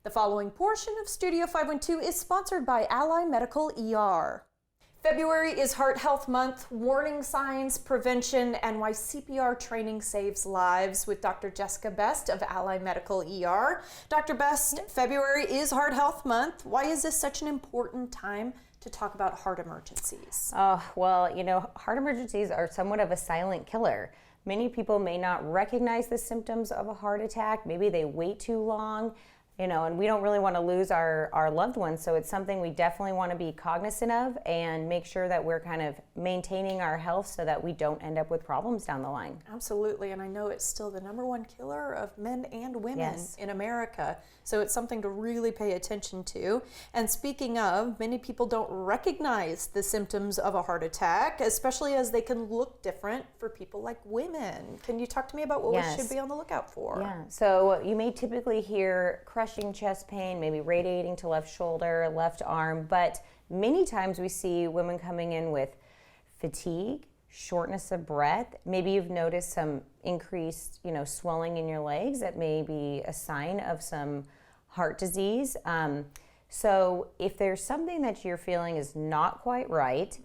The following portion of Studio 512 is sponsored by Ally Medical ER. February is Heart Health Month, warning signs, prevention, and why CPR training saves lives with Dr. Jessica Best of Ally Medical ER. Dr. Best, February is Heart Health Month. Why is this such an important time to talk about heart emergencies? Well, heart emergencies are somewhat of a silent killer. Many people may not recognize the symptoms of a heart attack. Maybe they wait too long. And we don't really want to lose our loved ones. So it's something we definitely want to be cognizant of and make sure that we're kind of maintaining our health so that we don't end up with problems down the line. Absolutely. And I know it's still the #1 killer of men and women in America. So it's something to really pay attention to. And speaking of, many people don't recognize the symptoms of a heart attack, especially as they can look different for people like women. Can you talk to me about what we should be on the lookout for? Yeah. So you may typically hear crushing chest pain, maybe radiating to left shoulder, left arm, but many times we see women coming in with fatigue, shortness of breath. Maybe you've noticed some increased, swelling in your legs. That may be a sign of some heart disease. So if there's something that you're feeling is not quite right,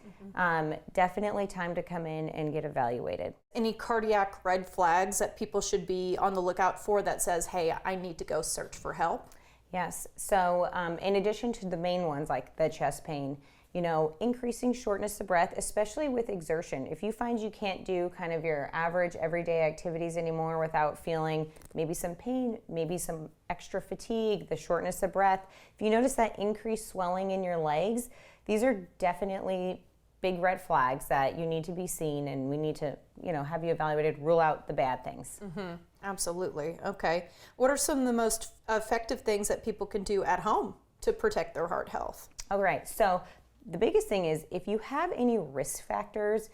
definitely time to come in and get evaluated. Any cardiac red flags that people should be on the lookout for that says, hey, I need to go search for help? Yes. So in addition to the main ones like the chest pain, increasing shortness of breath, especially with exertion. If you find you can't do kind of your average everyday activities anymore without feeling maybe some pain, maybe some extra fatigue, the shortness of breath, if you notice that increased swelling in your legs, these are definitely big red flags that you need to be seen, and we need to, have you evaluated, rule out the bad things. Absolutely. Okay. What are some of the most effective things that people can do at home to protect their heart health? All right. So the biggest thing is if you have any risk factors,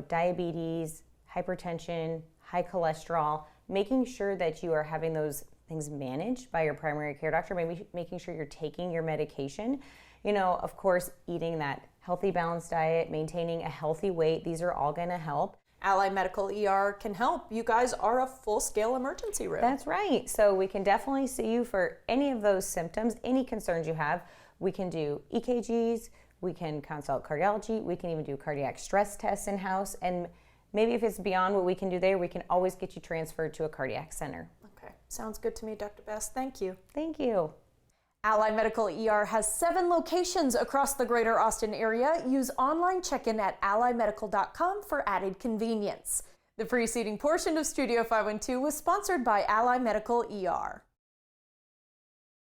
diabetes, hypertension, high cholesterol, making sure that you are having those things managed by your primary care doctor, maybe making sure you're taking your medication, of course, eating that healthy, balanced diet, maintaining a healthy weight, these are all going to help. Ally Medical ER can help. You guys are a full-scale emergency room. That's right. So we can definitely see you for any of those symptoms, any concerns you have. We can do EKGs, we can consult cardiology, we can even do cardiac stress tests in-house, and maybe if it's beyond what we can do there, we can always get you transferred to a cardiac center. Okay, sounds good to me, Dr. Best. Thank you. Thank you. Ally Medical ER has 7 locations across the greater Austin area. Use online check-in at allymedical.com for added convenience. The preceding portion of Studio 512 was sponsored by Ally Medical ER.